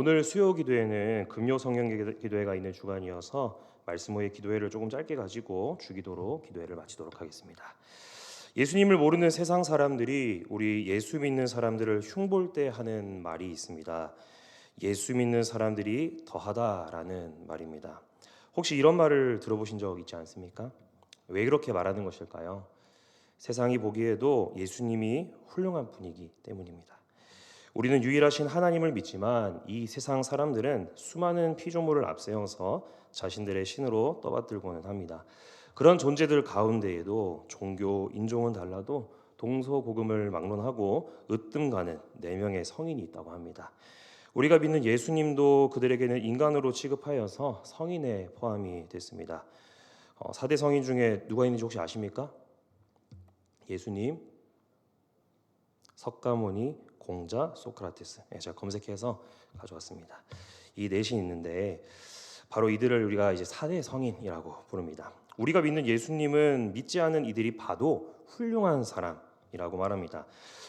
오늘 수요 기도회는 금요 성령 기도회가 있는 주간이어서 말씀 후에 기도회를 조금 짧게 가지고 주기도로 기도회를 마치도록 하겠습니다. 예수님을 모르는 세상 사람들이 우리 예수 믿는 사람들을 흉볼 때 하는 말이 있습니다. 예수 믿는 사람들이 더하다라는 말입니다. 혹시 이런 말을 들어보신 적 있지 않습니까? 왜 그렇게 말하는 것일까요? 세상이 보기에도 예수님이 훌륭한 분이기 때문입니다. 우리는 유일하신 하나님을 믿지만 이 세상 사람들은 수많은 피조물을 앞세워서 자신들의 신으로 떠받들고는 합니다. 그런 존재들 가운데에도 종교, 인종은 달라도 동서고금을 막론하고 으뜸가는 4명의 성인이 있다고 합니다. 우리가 믿는 예수님도 그들에게는 인간으로 취급하여서 성인에 포함이 됐습니다. 4대 성인 중에 누가 있는지 혹시 아십니까? 예수님, 석가모니, 공자, 소크라테스. 제가 검색해서 가져왔습니다. 이 넷이 있는데 바로 이들을 우리가 이제 4대 성인이라고 부릅니다. 우리가 믿는 예수님은 믿지 않은 이들이 봐도 훌륭한 사람이라고 말합니다.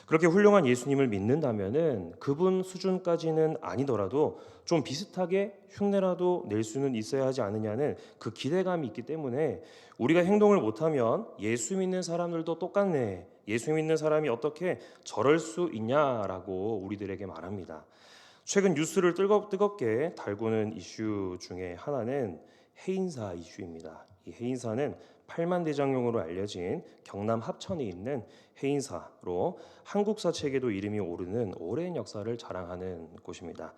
그렇게 훌륭한 예수님을 믿는다면은 그분 수준까지는 아니더라도 좀 비슷하게 흉내라도 낼 수는 있어야 하지 않느냐는 그 기대감이 있기 때문에 우리가 행동을 못하면 예수 믿는 사람들도 똑같네, 예수 믿는 사람이 어떻게 저럴 수 있냐라고 우리들에게 말합니다. 최근 뉴스를 뜨겁게 달구는 이슈 중에 하나는 해인사 이슈입니다. 이 해인사는 팔만대장경으로 알려진 경남 합천에 있는 해인사로 한국사 책에도 이름이 오르는 오랜 역사를 자랑하는 곳입니다.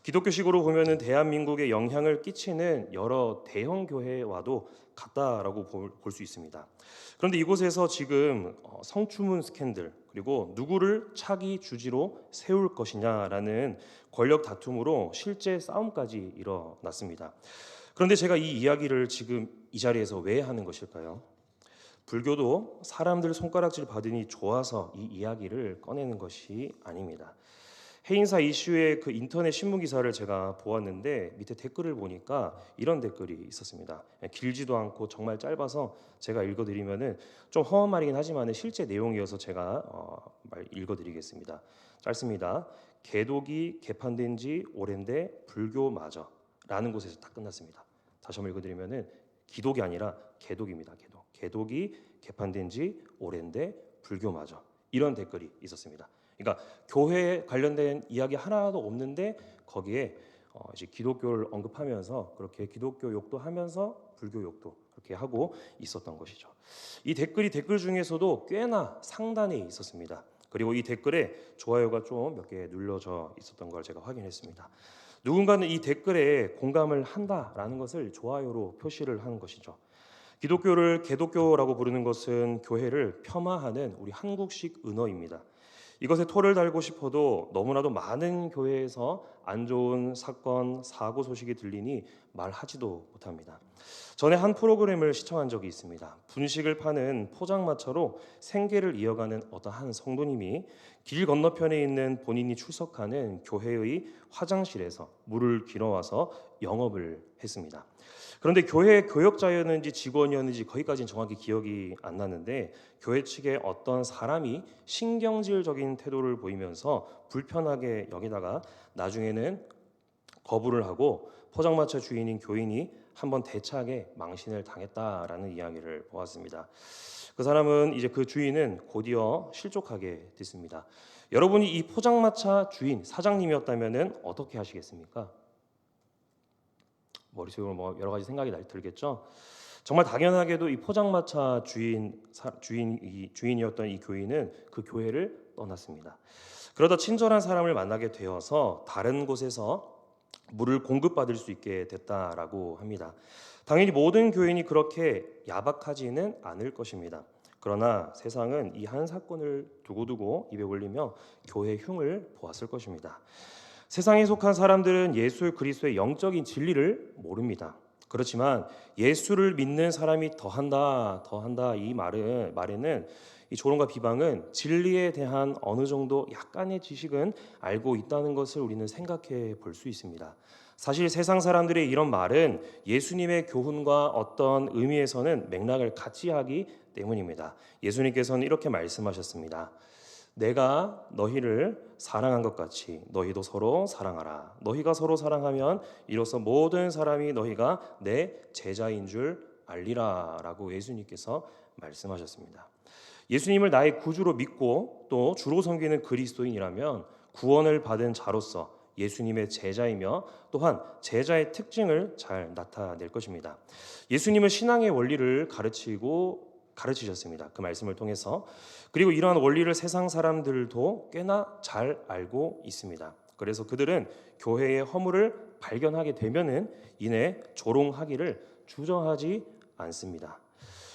기독교식으로 보면은 대한민국에 영향을 끼치는 여러 대형 교회와도 같다라고 볼 수 있습니다. 그런데 이곳에서 지금 성추문 스캔들 그리고 누구를 차기 주지로 세울 것이냐라는 권력 다툼으로 실제 싸움까지 일어났습니다. 그런데 제가 이 이야기를 지금 이 자리에서 왜 하는 것일까요? 불교도 사람들 손가락질 받으니 좋아서 이 이야기를 꺼내는 것이 아닙니다. 해인사 이슈의 그 인터넷 신문 기사를 제가 보았는데 밑에 댓글을 보니까 이런 댓글이 있었습니다. 길지도 않고 정말 짧아서 제가 읽어드리면은 좀 험한 말이긴 하지만 실제 내용이어서 제가 읽어드리겠습니다. 짧습니다. 개독이 개판된 지 오랜데 불교마저 라는 곳에서 딱 끝났습니다. 다시 한번 읽어드리면은 기독이 아니라 개독입니다. 개독이 개판된 지 오랜데 불교마저 이런 댓글이 있었습니다. 그러니까 교회에 관련된 이야기 하나도 없는데 거기에 이제 기독교를 언급하면서 그렇게 기독교 욕도 하면서 불교 욕도 그렇게 하고 있었던 것이죠. 이 댓글이 댓글 중에서도 꽤나 상단에 있었습니다. 그리고 이 댓글에 좋아요가 좀 몇 개 눌러져 있었던 걸 제가 확인했습니다. 누군가는 이 댓글에 공감을 한다라는 것을 좋아요로 표시를 하는 것이죠. 기독교를 개독교라고 부르는 것은 교회를 폄하하는 우리 한국식 은어입니다. 이것에 토를 달고 싶어도 너무나도 많은 교회에서 안 좋은 사건, 사고 소식이 들리니 말하지도 못합니다. 전에 한 프로그램을 시청한 적이 있습니다. 분식을 파는 포장마차로 생계를 이어가는 어떠한 성도님이 길 건너편에 있는 본인이 출석하는 교회의 화장실에서 물을 길어와서 영업을 했습니다. 그런데 교회 교역자였는지 직원이었는지 거기까지는 정확히 기억이 안 나는데 교회 측의 어떤 사람이 신경질적인 태도를 보이면서 불편하게 여기다가 나중에는 거부를 하고 포장마차 주인인 교인이 한번 대차게 망신을 당했다라는 이야기를 보았습니다. 그 사람은 이제 그 주인은 곧이어 실족하게 됐습니다. 여러분이 이 포장마차 주인 사장님이었다면은 어떻게 하시겠습니까? 머릿속으로 뭐 여러 가지 생각이 들겠죠. 정말 당연하게도 이 포장마차 주인이었던 이 교인은 그 교회를 떠났습니다. 그러다 친절한 사람을 만나게 되어서 다른 곳에서 물을 공급받을 수 있게 됐다라고 합니다. 당연히 모든 교인이 그렇게 야박하지는 않을 것입니다. 그러나 세상은 이 한 사건을 두고두고 입에 올리며 교회의 흉을 보았을 것입니다. 세상에 속한 사람들은 예수 그리스도의 영적인 진리를 모릅니다. 그렇지만 예수를 믿는 사람이 더한다 이 말에는 이 조롱과 비방은 진리에 대한 어느 정도 약간의 지식은 알고 있다는 것을 우리는 생각해 볼 수 있습니다. 사실 세상 사람들의 이런 말은 예수님의 교훈과 어떤 의미에서는 맥락을 같이 하기 때문입니다. 예수님께서는 이렇게 말씀하셨습니다. 내가 너희를 사랑한 것 같이 너희도 서로 사랑하라. 너희가 서로 사랑하면 이로써 모든 사람이 너희가 내 제자인 줄 알리라라고 예수님께서 말씀하셨습니다. 예수님을 나의 구주로 믿고 또 주로 섬기는 그리스도인이라면 구원을 받은 자로서 예수님의 제자이며 또한 제자의 특징을 잘 나타낼 것입니다. 예수님은 신앙의 원리를 가르치셨습니다. 그 말씀을 통해서. 그리고 이러한 원리를 세상 사람들도 꽤나 잘 알고 있습니다. 그래서 그들은 교회의 허물을 발견하게 되면은 이내 조롱하기를 주저하지 않습니다.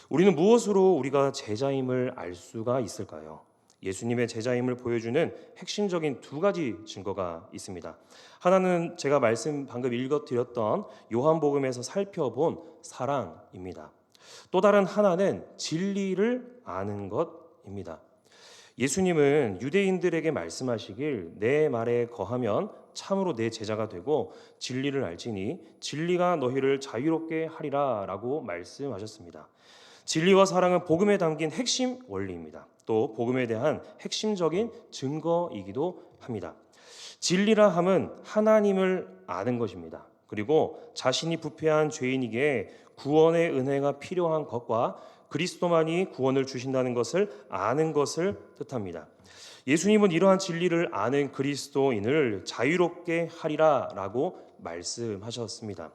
우리는 무엇으로 우리가 제자임을 알 수가 있을까요? 예수님의 제자임을 보여주는 핵심적인 두 가지 증거가 있습니다. 하나는 제가 방금 읽어드렸던 요한복음에서 살펴본 사랑입니다. 또 다른 하나는 진리를 아는 것입니다. 예수님은 유대인들에게 말씀하시길 내 말에 거하면 참으로 내 제자가 되고 진리를 알지니 진리가 너희를 자유롭게 하리라 라고 말씀하셨습니다. 진리와 사랑은 복음에 담긴 핵심 원리입니다. 또 복음에 대한 핵심적인 증거이기도 합니다. 진리라 함은 하나님을 아는 것입니다. 그리고 자신이 부패한 죄인에게 구원의 은혜가 필요한 것과 그리스도만이 구원을 주신다는 것을 아는 것을 뜻합니다. 예수님은 이러한 진리를 아는 그리스도인을 자유롭게 하리라라고 말씀하셨습니다.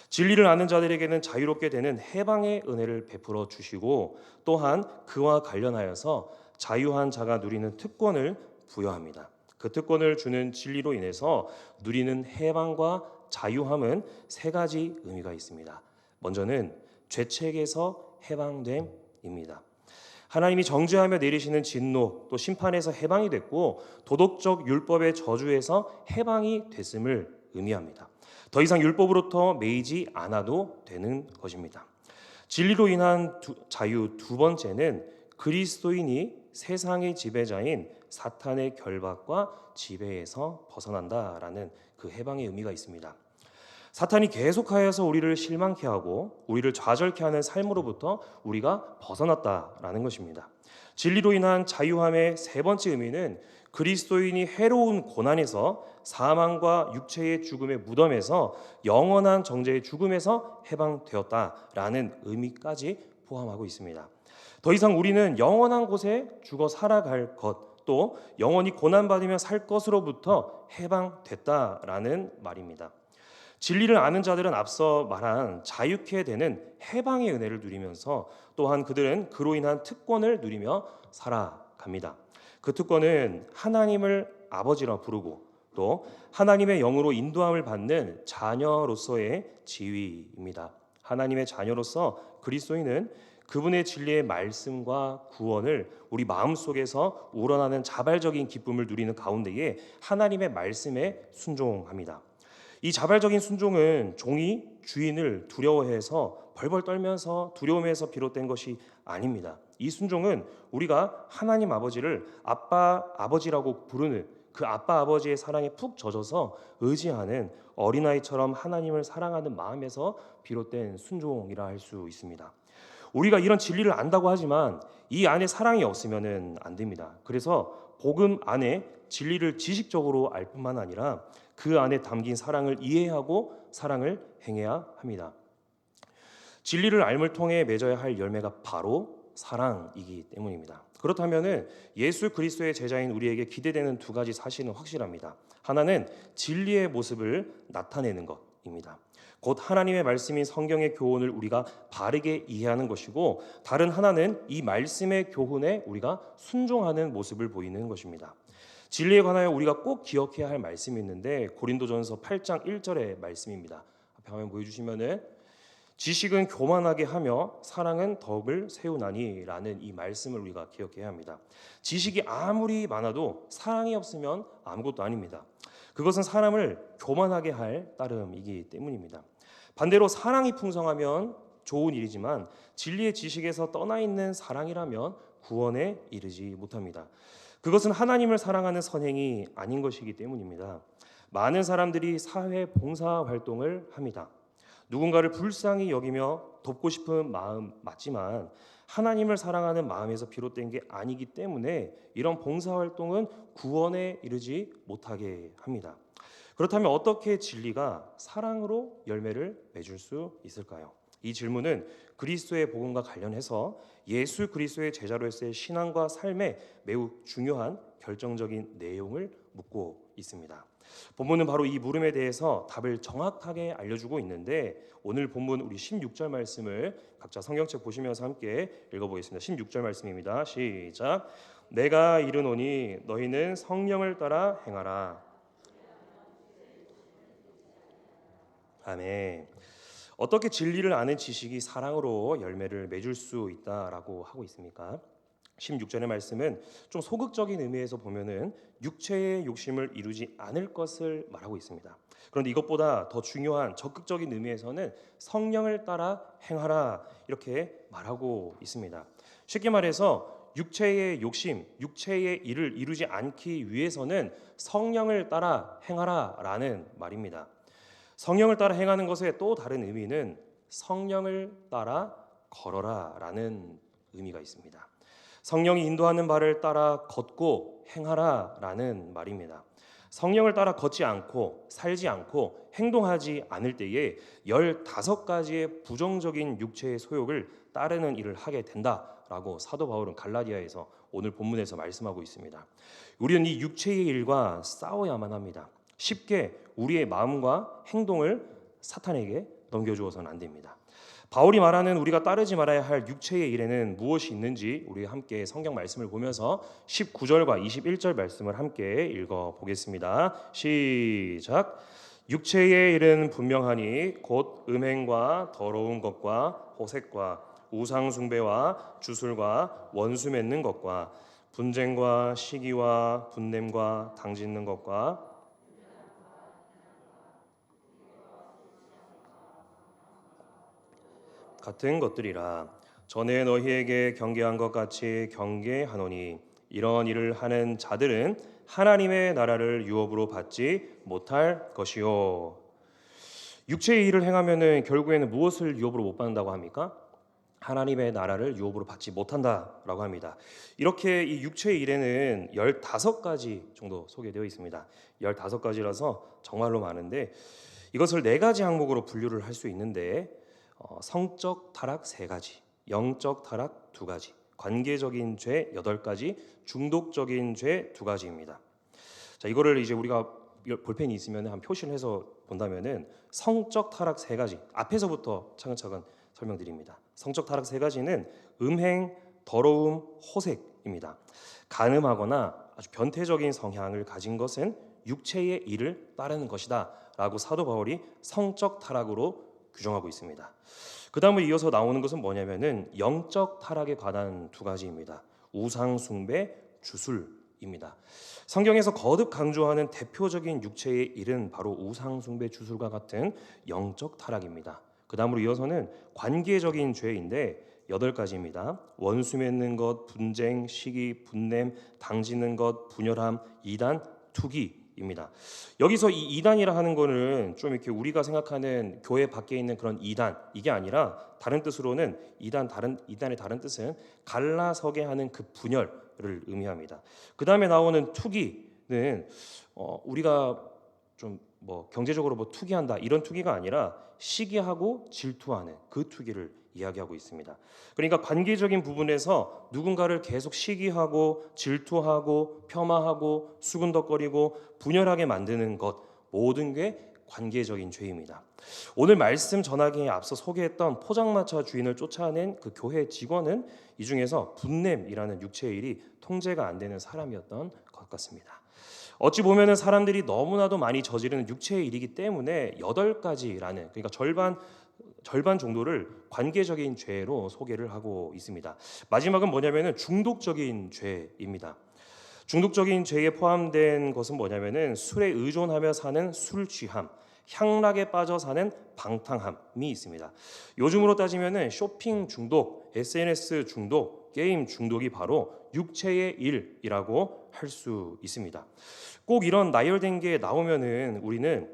진리를 아는 자들에게는 자유롭게 되는 해방의 은혜를 베풀어 주시고 또한 그와 관련하여서 자유한 자가 누리는 특권을 부여합니다. 그 특권을 주는 진리로 인해서 누리는 해방과 자유함은 세 가지 의미가 있습니다. 먼저는 죄책에서 해방됨입니다. 하나님이 정죄하며 내리시는 진노 또 심판에서 해방이 됐고 도덕적 율법의 저주에서 해방이 됐음을 의미합니다. 더 이상 율법으로부터 매이지 않아도 되는 것입니다. 진리로 인한 자유 두 번째는 그리스도인이 세상의 지배자인 사탄의 결박과 지배에서 벗어난다라는 그 해방의 의미가 있습니다. 사탄이 계속하여서 우리를 실망케 하고 우리를 좌절케 하는 삶으로부터 우리가 벗어났다라는 것입니다. 진리로 인한 자유함의 세 번째 의미는 그리스도인이 해로운 고난에서 사망과 육체의 죽음의 무덤에서 영원한 정죄의 죽음에서 해방되었다라는 의미까지 포함하고 있습니다. 더 이상 우리는 영원한 곳에 죽어 살아갈 것 또 영원히 고난받으며 살 것으로부터 해방됐다라는 말입니다. 진리를 아는 자들은 앞서 말한 자유케 되는 해방의 은혜를 누리면서 또한 그들은 그로 인한 특권을 누리며 살아갑니다. 그 특권은 하나님을 아버지라 부르고 또 하나님의 영으로 인도함을 받는 자녀로서의 지위입니다. 하나님의 자녀로서 그리스도인은 그분의 진리의 말씀과 구원을 우리 마음속에서 우러나는 자발적인 기쁨을 누리는 가운데에 하나님의 말씀에 순종합니다. 이 자발적인 순종은 종이 주인을 두려워해서 벌벌 떨면서 두려움에서 비롯된 것이 아닙니다. 이 순종은 우리가 하나님 아버지를 아빠 아버지라고 부르는 그 아빠 아버지의 사랑에 푹 젖어서 의지하는 어린아이처럼 하나님을 사랑하는 마음에서 비롯된 순종이라 할 수 있습니다. 우리가 이런 진리를 안다고 하지만 이 안에 사랑이 없으면 안 됩니다. 그래서 복음 안에 진리를 지식적으로 알 뿐만 아니라 그 안에 담긴 사랑을 이해하고 사랑을 행해야 합니다. 진리를 알을 통해 맺어야 할 열매가 바로 사랑이기 때문입니다. 그렇다면 예수 그리스도의 제자인 우리에게 기대되는 두 가지 사실은 확실합니다. 하나는 진리의 모습을 나타내는 것입니다. 곧 하나님의 말씀인 성경의 교훈을 우리가 바르게 이해하는 것이고 다른 하나는 이 말씀의 교훈에 우리가 순종하는 모습을 보이는 것입니다. 진리에 관하여 우리가 꼭 기억해야 할 말씀이 있는데 고린도전서 8장 1절의 말씀입니다. 앞에 화면 보여주시면은 지식은 교만하게 하며 사랑은 덕을 세우나니 라는 이 말씀을 우리가 기억해야 합니다. 지식이 아무리 많아도 사랑이 없으면 아무것도 아닙니다. 그것은 사람을 교만하게 할 따름이기 때문입니다. 반대로 사랑이 풍성하면 좋은 일이지만 진리의 지식에서 떠나 있는 사랑이라면 구원에 이르지 못합니다. 그것은 하나님을 사랑하는 선행이 아닌 것이기 때문입니다. 많은 사람들이 사회 봉사 활동을 합니다. 누군가를 불쌍히 여기며 돕고 싶은 마음 맞지만 하나님을 사랑하는 마음에서 비롯된 게 아니기 때문에 이런 봉사활동은 구원에 이르지 못하게 합니다. 그렇다면 어떻게 진리가 사랑으로 열매를 맺을 수 있을까요? 이 질문은 그리스도의 복음과 관련해서 예수 그리스도의 제자로서의 신앙과 삶에 매우 중요한 결정적인 내용을 묻고 있습니다. 본문은 바로 이 물음에 대해서 답을 정확하게 알려주고 있는데 오늘 본문 우리 16절 말씀을 각자 성경책 보시면서 함께 읽어보겠습니다. 16절 말씀입니다. 시작. 내가 이르노니 너희는 성령을 따라 행하라. 아멘. 어떻게 진리를 아는 지식이 사랑으로 열매를 맺을 수 있다라고 하고 있습니까? 16절의 말씀은 좀 소극적인 의미에서 보면은 육체의 욕심을 이루지 않을 것을 말하고 있습니다. 그런데 이것보다 더 중요한 적극적인 의미에서는 성령을 따라 행하라 이렇게 말하고 있습니다. 쉽게 말해서 육체의 욕심, 육체의 일을 이루지 않기 위해서는 성령을 따라 행하라라는 말입니다. 성령을 따라 행하는 것의 또 다른 의미는 성령을 따라 걸어라라는 의미가 있습니다. 성령이 인도하는 바를 따라 걷고 행하라라는 말입니다. 성령을 따라 걷지 않고 살지 않고 행동하지 않을 때에 15가지의 부정적인 육체의 소욕을 따르는 일을 하게 된다라고 사도 바울은 갈라디아에서 오늘 본문에서 말씀하고 있습니다. 우리는 이 육체의 일과 싸워야만 합니다. 쉽게 우리의 마음과 행동을 사탄에게 넘겨주어서는 안 됩니다. 바울이 말하는 우리가 따르지 말아야 할 육체의 일에는 무엇이 있는지 우리 함께 성경 말씀을 보면서 19절과 21절 말씀을 함께 읽어보겠습니다. 시작. 육체의 일은 분명하니 곧 음행과 더러운 것과 호색과 우상 숭배와 주술과 원수 맺는 것과 분쟁과 시기와 분냄과 당짓는 것과 같은 것들이라. 전에 너희에게 경계한 것 같이 경계하노니 이런 일을 하는 자들은 하나님의 나라를 유업으로 받지 못할 것이요. 육체의 일을 행하면은 결국에는 무엇을 유업으로 못 받는다고 합니까? 하나님의 나라를 유업으로 받지 못한다라고 합니다. 이렇게 이 육체의 일에는 15가지 정도 소개되어 있습니다. 15가지라서 정말로 많은데 이것을 4가지 항목으로 분류를 할 수 있는데 성적 타락 3가지, 영적 타락 2가지, 관계적인 죄 8가지, 중독적인 죄 2가지입니다. 자, 이거를 이제 우리가 볼펜이 있으면 한 표시를 해서 본다면은 성적 타락 3가지 앞에서부터 차근차근 설명드립니다. 성적 타락 3가지는 음행, 더러움, 호색입니다. 간음하거나 아주 변태적인 성향을 가진 것은 육체의 일을 따르는 것이다 라고 사도 바울이 성적 타락으로 규정하고 있습니다. 그 다음에 이어서 나오는 것은 뭐냐면은 영적 타락에 관한 2가지입니다. 우상 숭배, 주술입니다. 성경에서 거듭 강조하는 대표적인 육체의 일은 바로 우상 숭배, 주술과 같은 영적 타락입니다. 그 다음으로 이어서는 관계적인 죄인데 8가지입니다. 원수 맺는 것, 분쟁, 시기, 분냄, 당짓는 것, 분열함, 이단, 투기입니다. 여기서 이 이단이라 하는 거는 좀 이렇게 우리가 생각하는 교회 밖에 있는 그런 이단 이게 아니라 다른 뜻으로는 이단의 다른 뜻은 갈라서게 하는 그 분열을 의미합니다. 그 다음에 나오는 투기는 우리가 좀 뭐 경제적으로 뭐 투기한다 이런 투기가 아니라 시기하고 질투하는 그 투기를 이야기하고 있습니다. 그러니까 관계적인 부분에서 누군가를 계속 시기하고 질투하고 폄하하고 수군덕거리고 분열하게 만드는 것 모든 게 관계적인 죄입니다. 오늘 말씀 전하기에 앞서 소개했던 포장마차 주인을 쫓아낸 그 교회 직원은 이 중에서 분냄이라는 육체의 일이 통제가 안 되는 사람이었던 것 같습니다. 어찌 보면은 사람들이 너무나도 많이 저지르는 육체의 일이기 때문에 8가지라는 그러니까 절반 정도를 관계적인 죄로 소개를 하고 있습니다. 마지막은 뭐냐면은 중독적인 죄입니다. 중독적인 죄에 포함된 것은 뭐냐면은 술에 의존하며 사는 술 취함, 향락에 빠져 사는 방탕함이 있습니다. 요즘으로 따지면은 쇼핑 중독, SNS 중독, 게임 중독이 바로 육체의 일이라고 할 수 있습니다. 꼭 이런 나열된 게 나오면은 우리는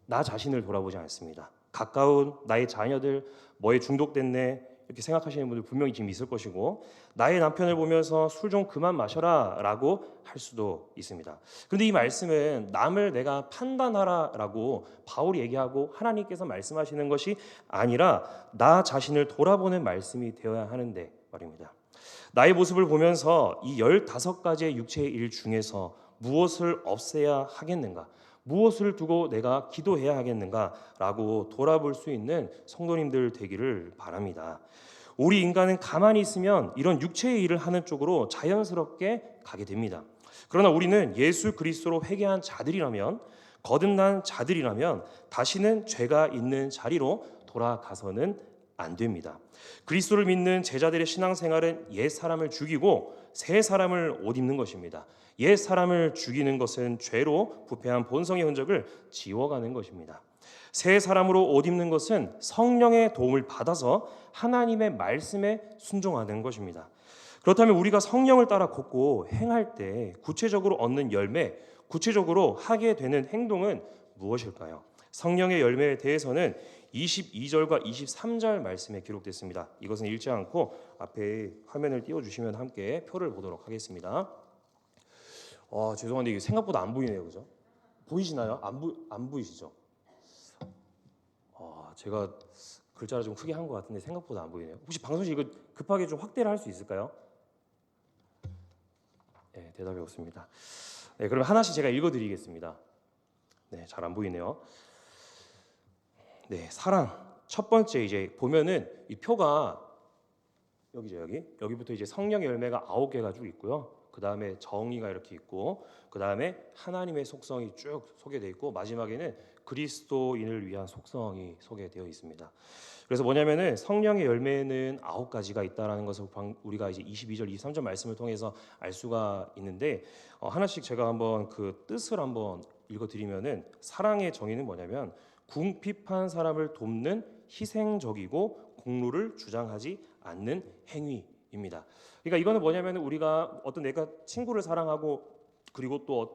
나 자신을 돌아보지 않습니다. 가까운 나의 자녀들 뭐에 중독됐네 이렇게 생각하시는 분들 분명히 지금 있을 것이고, 나의 남편을 보면서 술 좀 그만 마셔라 라고 할 수도 있습니다. 그런데 이 말씀은 남을 내가 판단하라 라고 바울이 얘기하고 하나님께서 말씀하시는 것이 아니라 나 자신을 돌아보는 말씀이 되어야 하는데 말입니다. 나의 모습을 보면서 이 15가지의 육체의 일 중에서 무엇을 없애야 하겠는가, 무엇을 두고 내가 기도해야 하겠는가 라고 돌아볼 수 있는 성도님들 되기를 바랍니다. 우리 인간은 가만히 있으면 이런 육체의 일을 하는 쪽으로 자연스럽게 가게 됩니다. 그러나 우리는 예수 그리스도로 회개한 자들이라면, 거듭난 자들이라면 다시는 죄가 있는 자리로 돌아가서는 안 됩니다. 그리스도를 믿는 제자들의 신앙생활은 옛 사람을 죽이고 새 사람을 옷 입는 것입니다. 옛 사람을 죽이는 것은 죄로 부패한 본성의 흔적을 지워가는 것입니다. 새 사람으로 옷 입는 것은 성령의 도움을 받아서 하나님의 말씀에 순종하는 것입니다. 그렇다면 우리가 성령을 따라 걷고 행할 때 구체적으로 얻는 열매, 구체적으로 하게 되는 행동은 무엇일까요? 성령의 열매에 대해서는 22절과 23절 말씀에 기록됐습니다. 이것은 읽지 않고 앞에 화면을 띄워주시면 함께 표를 보도록 하겠습니다. 죄송한데 이게 생각보다 안 보이네요, 그죠? 보이시나요? 안 보이시죠? 제가 글자를 좀 크게 한 것 같은데 생각보다 안 보이네요. 혹시 방송실 이거 급하게 좀 확대를 할 수 있을까요? 네, 대답이 없습니다. 네, 그럼 하나씩 제가 읽어드리겠습니다. 네, 잘 안 보이네요. 네, 사랑. 첫 번째 이제 보면은 이 표가 여기죠, 여기부터 이제 성령의 열매가 9개가 쭉 있고요. 그 다음에 정의가 이렇게 있고, 그 다음에 하나님의 속성이 쭉 소개되어 있고, 마지막에는 그리스도인을 위한 속성이 소개되어 있습니다. 그래서 뭐냐면은 성령의 열매는 9가지가 있다라는 것을 우리가 이제 22절, 23절 말씀을 통해서 알 수가 있는데, 하나씩 제가 한번 그 뜻을 한번 읽어드리면은, 사랑의 정의는 뭐냐면 궁핍한 사람을 돕는 희생적이고 공로를 주장하지 않는 행위입니다. 그러니까 이거는 뭐냐면 우리가 어떤 내가 친구를 사랑하고, 그리고 또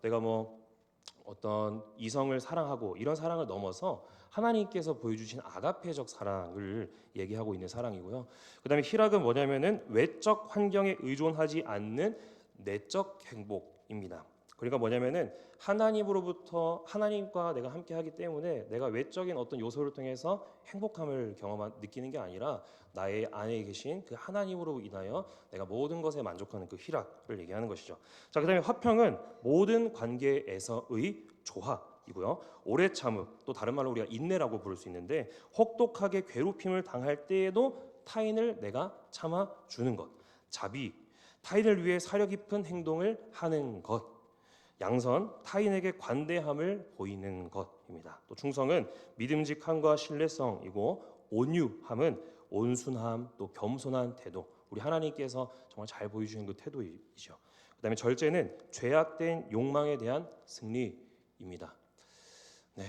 내가 어떤 이성을 사랑하고, 이런 사랑을 넘어서 하나님께서 보여주신 아가페적 사랑을 얘기하고 있는 사랑이고요. 그다음에 희락은 뭐냐면은 외적 환경에 의존하지 않는 내적 행복입니다. 그러니까 뭐냐면은 하나님으로부터, 하나님과 내가 함께하기 때문에 내가 외적인 어떤 요소를 통해서 행복함을 느끼는 게 아니라 나의 안에 계신 그 하나님으로 인하여 내가 모든 것에 만족하는 그 희락을 얘기하는 것이죠. 자, 그다음에 화평은 모든 관계에서의 조화이고요. 오래 참음, 또 다른 말로 우리가 인내라고 부를 수 있는데, 혹독하게 괴롭힘을 당할 때에도 타인을 내가 참아 주는 것. 자비, 타인을 위해 사려 깊은 행동을 하는 것. 양선, 타인에게 관대함을 보이는 것입니다. 또 충성은 믿음직함과 신뢰성이고, 온유함은 온순함, 또 겸손한 태도, 우리 하나님께서 정말 잘 보여주시는 그 태도이죠. 그다음에 절제는 죄악된 욕망에 대한 승리입니다. 네,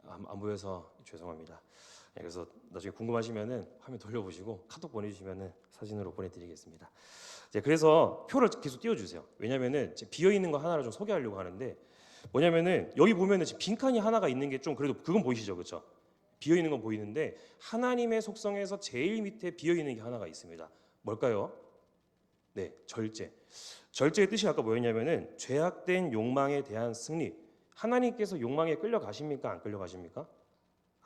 안 보여서 죄송합니다. 네, 그래서 나중에 궁금하시면은 화면 돌려보시고 카톡 보내주시면은 사진으로 보내드리겠습니다. 그래서 표를 계속 띄워주세요. 왜냐면은 비어 있는 거 하나를 좀 소개하려고 하는데, 뭐냐면은 여기 보면은 지금 빈칸이 하나가 있는 게 좀 그래도 그건 보이시죠, 그렇죠? 비어 있는 건 보이는데 하나님의 속성에서 제일 밑에 비어 있는 게 하나가 있습니다. 뭘까요? 네, 절제. 절제의 뜻이 아까 뭐였냐면은 죄악된 욕망에 대한 승리. 하나님께서 욕망에 끌려가십니까? 안 끌려가십니까?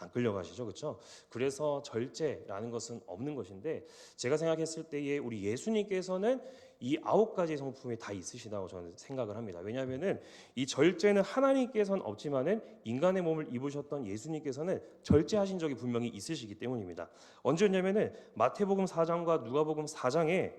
안 끌려가시죠, 그렇죠? 그래서 절제라는 것은 없는 것인데, 제가 생각했을 때에 우리 예수님께서는 이 9가지 성품이 다 있으시다고 저는 생각을 합니다. 왜냐하면은 이 절제는 하나님께서는 없지만은 인간의 몸을 입으셨던 예수님께서는 절제하신 적이 분명히 있으시기 때문입니다. 언제였냐면은 마태복음 4장과 누가복음 4장에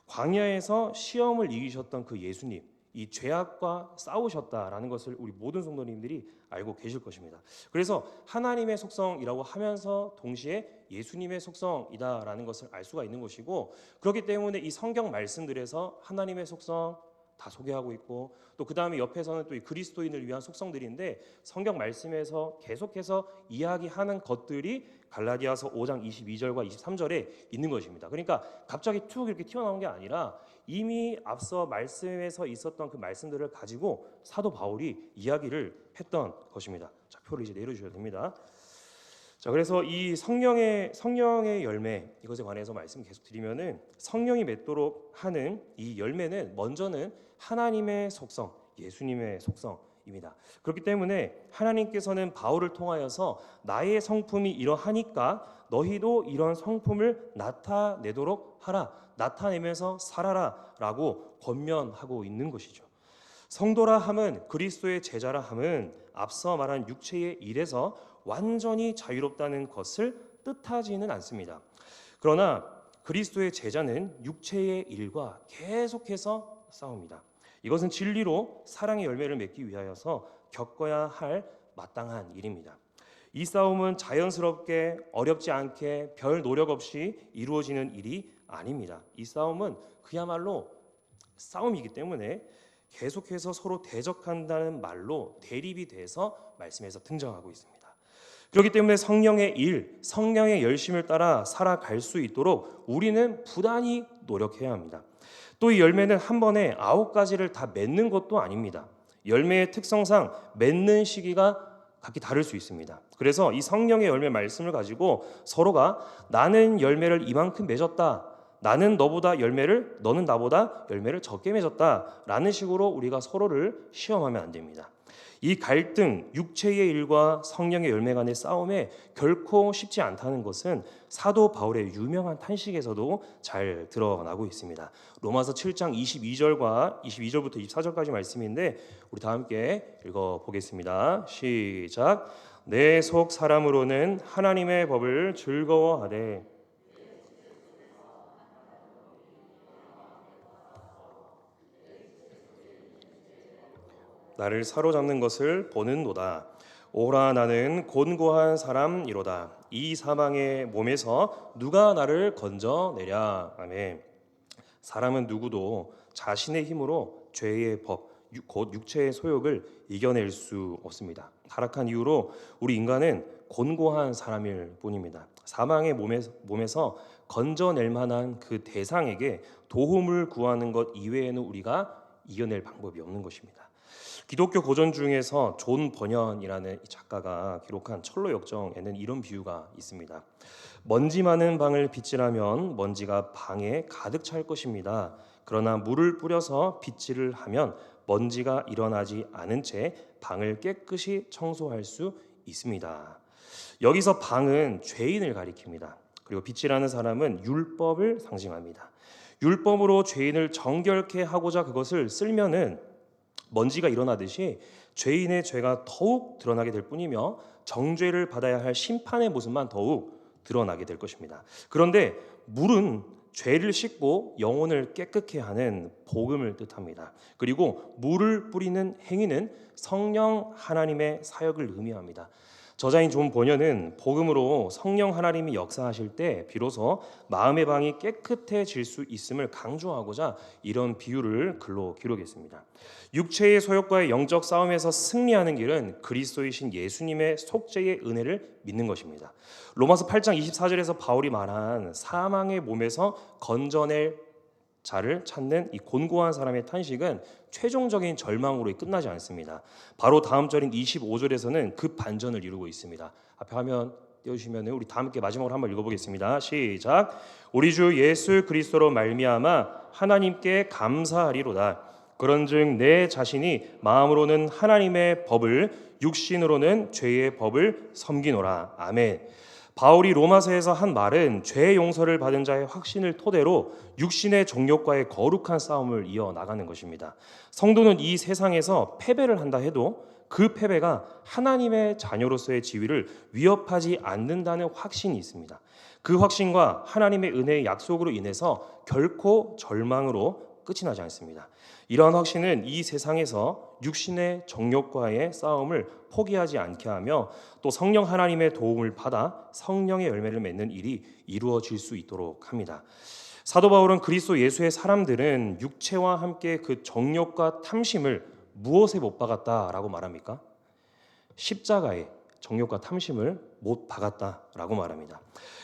광야에서 시험을 이기셨던 그 예수님, 이 죄악과 싸우셨다라는 것을 우리 모든 성도님들이 알고 계실 것입니다. 그래서 하나님의 속성이라고 하면서 동시에 예수님의 속성이다라는 것을 알 수가 있는 것이고, 그렇기 때문에 이 성경 말씀들에서 하나님의 속성 다 소개하고 있고, 또 그 다음에 옆에서는 또 이 그리스도인을 위한 속성들인데, 성경 말씀에서 계속해서 이야기하는 것들이 갈라디아서 5장 22절과 23절에 있는 것입니다. 그러니까 갑자기 툭 이렇게 튀어나온 게 아니라 이미 앞서 말씀에서 있었던 그 말씀들을 가지고 사도 바울이 이야기를 했던 것입니다. 자, 표를 이제 내려주셔도 됩니다. 자, 그래서 이 성령의 열매 이것에 관해서 말씀 계속 드리면은 성령이 맺도록 하는 이 열매는 먼저는 하나님의 속성, 예수님의 속성입니다. 그렇기 때문에 하나님께서는 바울을 통하여서 나의 성품이 이러하니까 너희도 이런 성품을 나타내도록 하라, 나타내면서 살아라라고 권면하고 있는 것이죠. 성도라 함은, 그리스도의 제자라 함은 앞서 말한 육체의 일에서 완전히 자유롭다는 것을 뜻하지는 않습니다. 그러나 그리스도의 제자는 육체의 일과 계속해서 싸웁니다. 이것은 진리로 사랑의 열매를 맺기 위하여서 겪어야 할 마땅한 일입니다. 이 싸움은 자연스럽게 어렵지 않게 별 노력 없이 이루어지는 일이 아닙니다. 이 싸움은 그야말로 싸움이기 때문에 계속해서 서로 대적한다는 말로 대립이 돼서 말씀에서 등장하고 있습니다. 그렇기 때문에 성령의 일, 성령의 열심을 따라 살아갈 수 있도록 우리는 부단히 노력해야 합니다. 또 이 열매는 한 번에 9가지를 다 맺는 것도 아닙니다. 열매의 특성상 맺는 시기가 각기 다를 수 있습니다. 그래서 이 성령의 열매 말씀을 가지고 서로가 나는 열매를 이만큼 맺었다, 나는 너는 나보다 열매를 적게 맺었다라는 식으로 우리가 서로를 시험하면 안 됩니다. 이 갈등, 육체의 일과 성령의 열매 간의 싸움에 결코 쉽지 않다는 것은 사도 바울의 유명한 탄식에서도 잘 드러나고 있습니다. 로마서 7장 22절부터 24절까지 말씀인데 우리 다 함께 읽어보겠습니다. 시작. 내 속 사람으로는 하나님의 법을 즐거워하되 나를 사로잡는 것을 보는도다. 오라, 나는 곤고한 사람이로다. 이 사망의 몸에서 누가 나를 건져내랴. 아멘. 사람은 누구도 자신의 힘으로 죄의 법, 곧 육체의 소욕을 이겨낼 수 없습니다. 타락한 이후로 우리 인간은 곤고한 사람일 뿐입니다. 사망의 몸에서 건져낼 만한 그 대상에게 도움을 구하는 것 이외에는 우리가 이겨낼 방법이 없는 것입니다. 기독교 고전 중에서 존 버년이라는 작가가 기록한 철로 역정에는 이런 비유가 있습니다. 먼지 많은 방을 빗질하면 먼지가 방에 가득 찰 것입니다. 그러나 물을 뿌려서 빗질을 하면 먼지가 일어나지 않은 채 방을 깨끗이 청소할 수 있습니다. 여기서 방은 죄인을 가리킵니다. 그리고 빗질하는 사람은 율법을 상징합니다. 율법으로 죄인을 정결케 하고자 그것을 쓸면은 먼지가 일어나듯이 죄인의 죄가 더욱 드러나게 될 뿐이며 정죄를 받아야 할 심판의 모습만 더욱 드러나게 될 것입니다. 그런데 물은 죄를 씻고 영혼을 깨끗게 하는 복음을 뜻합니다. 그리고 물을 뿌리는 행위는 성령 하나님의 사역을 의미합니다. 저자인 존 버년은 복음으로 성령 하나님이 역사하실 때 비로소 마음의 방이 깨끗해질 수 있음을 강조하고자 이런 비유를 글로 기록했습니다. 육체의 소욕과의 영적 싸움에서 승리하는 길은 그리스도이신 예수님의 속죄의 은혜를 믿는 것입니다. 로마서 8장 24절에서 바울이 말한 사망의 몸에서 건져낼 자를 찾는 이 곤고한 사람의 탄식은 최종적인 절망으로 끝나지 않습니다. 바로 다음 절인 25절에서는 그 반전을 이루고 있습니다. 앞에 화면 띄워주시면 우리 다 함께 마지막으로 한번 읽어보겠습니다. 시작. 우리 주 예수 그리스도로 말미암아 하나님께 감사하리로다. 그런즉 내 자신이 마음으로는 하나님의 법을, 육신으로는 죄의 법을 섬기노라. 아멘. 바울이 로마서에서 한 말은 죄의 용서를 받은 자의 확신을 토대로 육신의 정욕과의 거룩한 싸움을 이어나가는 것입니다. 성도는 이 세상에서 패배를 한다 해도 그 패배가 하나님의 자녀로서의 지위를 위협하지 않는다는 확신이 있습니다. 그 확신과 하나님의 은혜의 약속으로 인해서 결코 절망으로 끝이 나지 않습니다. 이러한 확신은 이 세상에서 육신의 정욕과의 싸움을 포기하지 않게 하며 또 성령 하나님의 도움을 받아 성령의 열매를 맺는 일이 이루어질 수 있도록 합니다. 사도 바울은 그리스도 예수의 사람들은 육체와 함께 그 정욕과 탐심을 무엇에 못 박았다라고 말합니까? 십자가에 정욕과 탐심을 못 박았다라고 말합니다.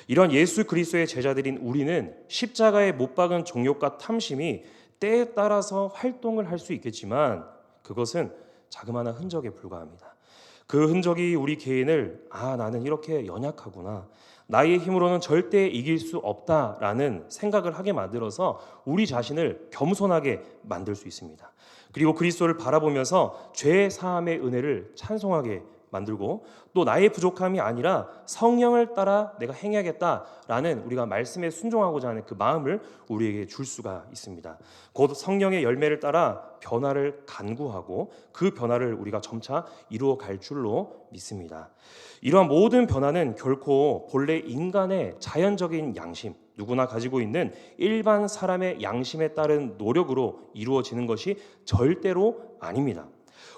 이런 예수 그리스도의 제자들인 우리는 십자가에 못 박은 정욕과 탐심이 때에 따라서 활동을 할 수 있겠지만 그것은 자그마한 흔적에 불과합니다. 그 흔적이 우리 개인을 나는 이렇게 연약하구나, 나의 힘으로는 절대 이길 수 없다라는 생각을 하게 만들어서 우리 자신을 겸손하게 만들 수 있습니다. 그리고 그리스도를 바라보면서 죄 사함의 은혜를 찬송하게 만들고, 또 나의 부족함이 아니라 성령을 따라 내가 행해야겠다라는 우리가 말씀에 순종하고자 하는 그 마음을 우리에게 줄 수가 있습니다. 곧 성령의 열매를 따라 변화를 간구하고 그 변화를 우리가 점차 이루어 갈 줄로 믿습니다. 이러한 모든 변화는 결코 본래 인간의 자연적인 양심, 누구나 가지고 있는 일반 사람의 양심에 따른 노력으로 이루어지는 것이 절대로 아닙니다.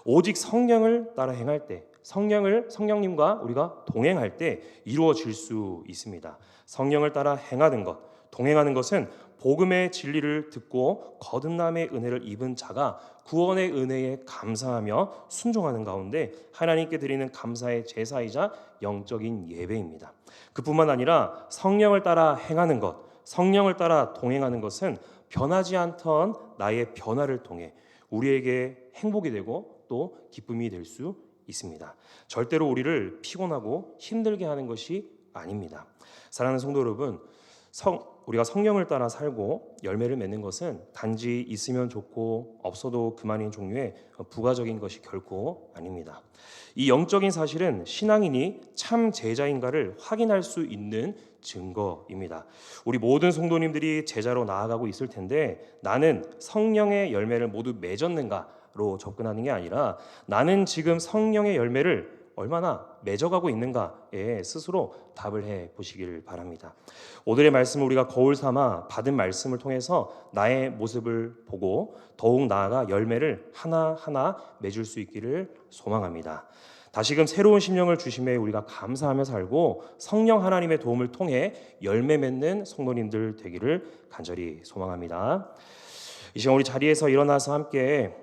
오직 성령을 따라 행할 때, 성령님과 우리가 동행할 때 이루어질 수 있습니다. 성령을 따라 행하는 것, 동행하는 것은 복음의 진리를 듣고 거듭남의 은혜를 입은 자가 구원의 은혜에 감사하며 순종하는 가운데 하나님께 드리는 감사의 제사이자 영적인 예배입니다. 그뿐만 아니라 성령을 따라 행하는 것, 성령을 따라 동행하는 것은 변하지 않던 나의 변화를 통해 우리에게 행복이 되고 또 기쁨이 될 수 있습니다. 절대로 우리를 피곤하고 힘들게 하는 것이 아닙니다. 사랑하는 성도 여러분, 우리가 성령을 따라 살고 열매를 맺는 것은 단지 있으면 좋고 없어도 그만인 종류의 부가적인 것이 결코 아닙니다. 이 영적인 사실은 신앙인이 참 제자인가를 확인할 수 있는 증거입니다. 우리 모든 성도님들이 제자로 나아가고 있을 텐데, 나는 성령의 열매를 모두 맺었는가로 접근하는 게 아니라 나는 지금 성령의 열매를 얼마나 맺어가고 있는가에 스스로 답을 해 보시길 바랍니다. 오늘의 말씀을 우리가 거울 삼아 받은 말씀을 통해서 나의 모습을 보고 더욱 나아가 열매를 하나하나 맺을 수 있기를 소망합니다. 다시금 새로운 심령을 주심에 우리가 감사하며 살고 성령 하나님의 도움을 통해 열매 맺는 성도님들 되기를 간절히 소망합니다. 이 시간 우리 자리에서 일어나서 함께